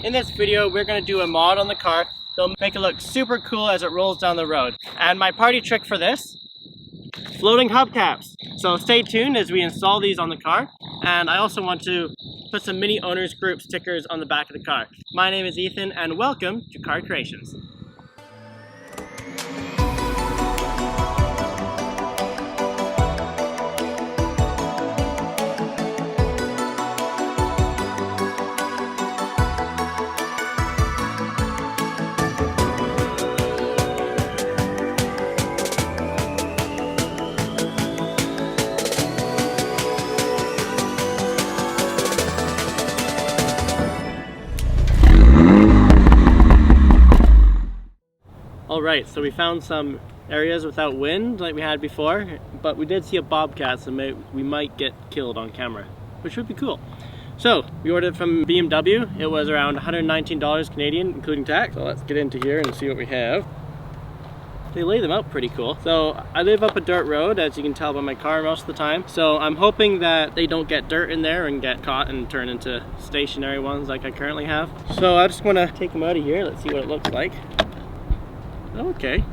In this video, we're going to do a mod on the car. They'll make it look super cool as it rolls down the road. And my party trick for this, floating hubcaps. So stay tuned as we install these on the car. And I also want to put some mini owners group stickers on the back of the car. My name is Ethan and welcome to Car Creations. Alright, so we found some areas without wind like we had before, but we did see a bobcat, so we might get killed on camera, which would be cool. So, we ordered from BMW. It was around $119 Canadian, including tax. So let's get into here and see what we have. They lay them out pretty cool. So, I live up a dirt road, as you can tell by my car most of the time. So, I'm hoping that they don't get dirt in there and get caught and turn into stationary ones like I currently have. So, I just want to take them out of here. Let's see what it looks like. Okay,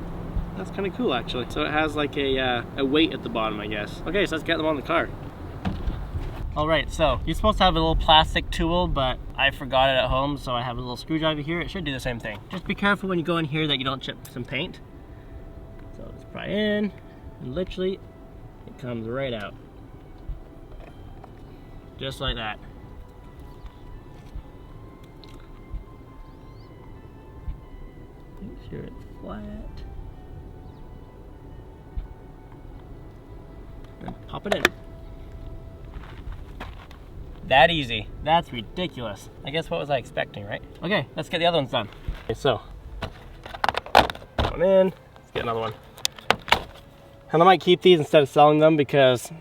that's kind of cool actually. So it has like a weight at the bottom, I guess. Okay, so let's get them on the car. Alright, so you're supposed to have a little plastic tool, but I forgot it at home, so I have a little screwdriver here. It should do the same thing. Just be careful when you go in here that you don't chip some paint. So let's pry in, and literally it comes right out. Just like that. Make sure it's flat. And pop it in. That easy. That's ridiculous. I guess what was I expecting, right? Okay, let's get the other ones done. Okay, so one in. Let's get another one. And I might keep these instead of selling them because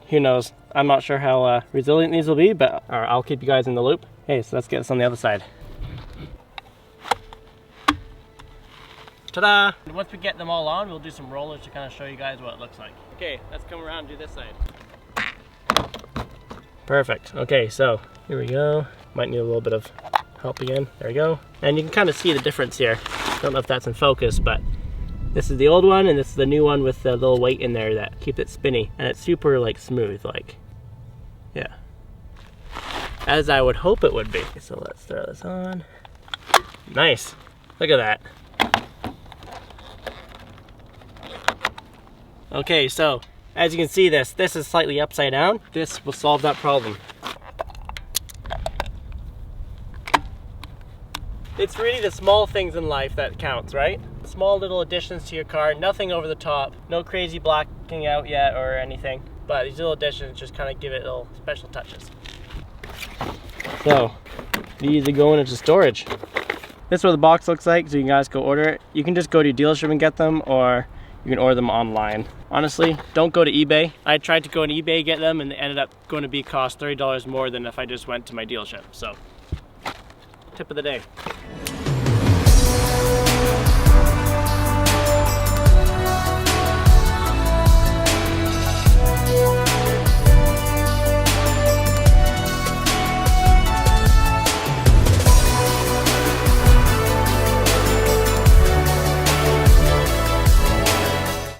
who knows? I'm not sure how resilient these will be, but I'll keep you guys in the loop. Okay, so let's get this on the other side. Ta-da! Once we get them all on, we'll do some rollers to kind of show you guys what it looks like. Okay, let's come around and do this side. Perfect. Okay, so here we go. Might need a little bit of help again. There we go. And you can kind of see the difference here. Don't know if that's in focus, but this is the old one and this is the new one with the little weight in there that keeps it spinny. And it's super like smooth, like, yeah. As I would hope it would be. So let's throw this on. Nice. Look at that. Okay, so as you can see this is slightly upside down. This will solve that problem. It's really the small things in life that counts, right? Small little additions to your car, nothing over the top, no crazy blacking out yet or anything, but these little additions just kind of give it little special touches. So, these are going into storage. This is what the box looks like, so you guys go order it. You can just go to your dealership and get them, or you can order them online. Honestly, don't go to eBay. I tried to go on eBay, get them, and they ended up going to cost $30 more than if I just went to my dealership. So, tip of the day.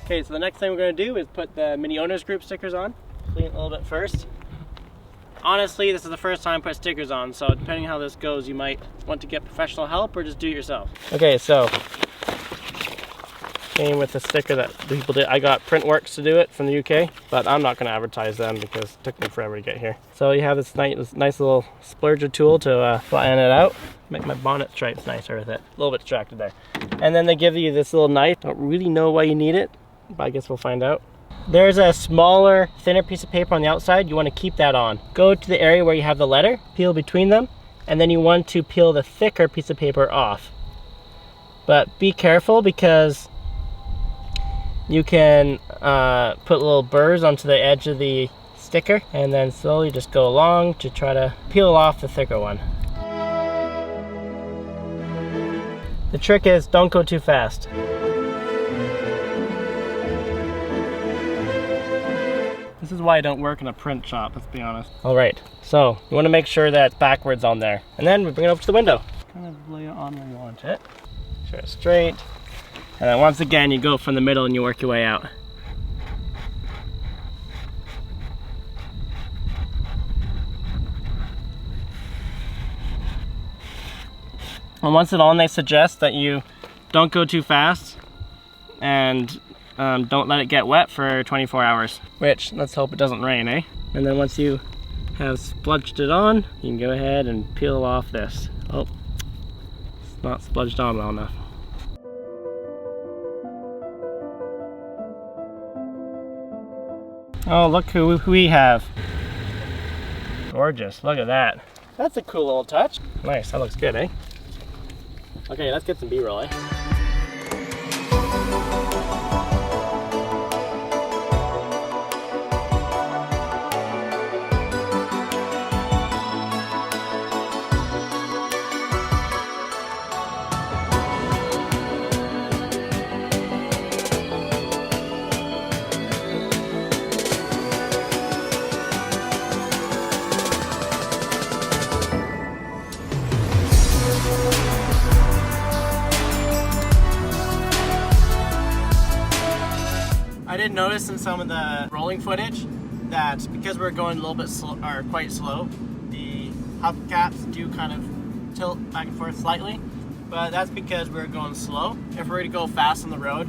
Okay, so the next thing we're going to do is put the mini owners group stickers on. Clean it a little bit first. Honestly, this is the first time I put stickers on, so depending on how this goes, you might want to get professional help or just do it yourself. Okay, so came with the sticker that people did. I got Printworks to do it from the UK, but I'm not going to advertise them because it took me forever to get here. So you have this nice little splurger tool to flatten it out. Make my bonnet stripes nicer with it. A little bit distracted there. And then they give you this little knife. Don't really know why you need it, but I guess we'll find out. There's a smaller, thinner piece of paper on the outside. You want to keep that on. Go to the area where you have the letter, peel between them, and then you want to peel the thicker piece of paper off. But be careful because you can put little burrs onto the edge of the sticker and then slowly just go along to try to peel off the thicker one. The trick is don't go too fast. This is why I don't work in a print shop, let's be honest. All right, so you want to make sure that it's backwards on there. And then we bring it over to the window. Kind of lay it on where you want it. Sure it's straight. And then once again, you go from the middle and you work your way out. And once it's on, they suggest that you don't go too fast and don't let it get wet for 24 hours, which let's hope it doesn't rain, eh? And then once you have spludged it on, you can go ahead and peel off this. Oh, it's not spludged on well enough. Oh, look who we have. Gorgeous, look at that. That's a cool little touch. Nice, that looks good, eh? Okay, let's get some B-roll, eh? I did notice in some of the rolling footage that because we're going a little bit slow, or quite slow, the hubcaps do kind of tilt back and forth slightly, but that's because we're going slow. If we were to go fast on the road,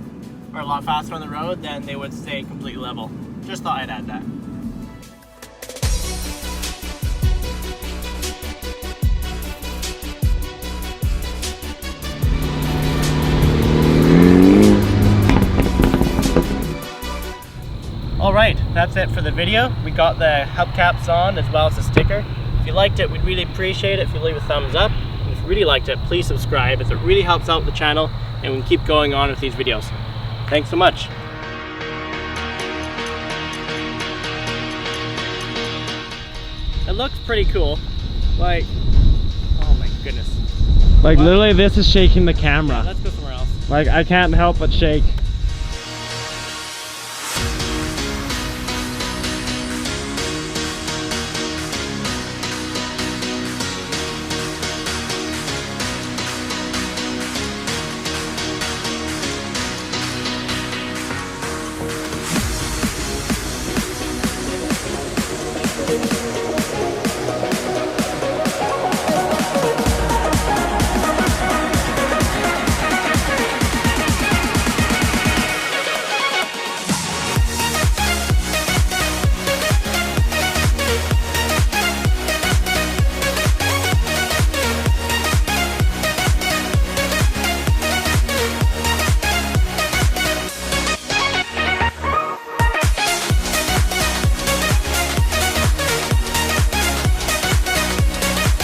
or a lot faster on the road, then they would stay completely level. Just thought I'd add that. Alright, that's it for the video. We got the hubcaps on as well as the sticker. If you liked it, we'd really appreciate it if you leave a thumbs up. And if you really liked it, please subscribe, as it really helps out the channel and we can keep going on with these videos. Thanks so much. It looks pretty cool. Like, oh my goodness. Like, literally this is shaking the camera. Yeah, let's go somewhere else. Like, I can't help but shake.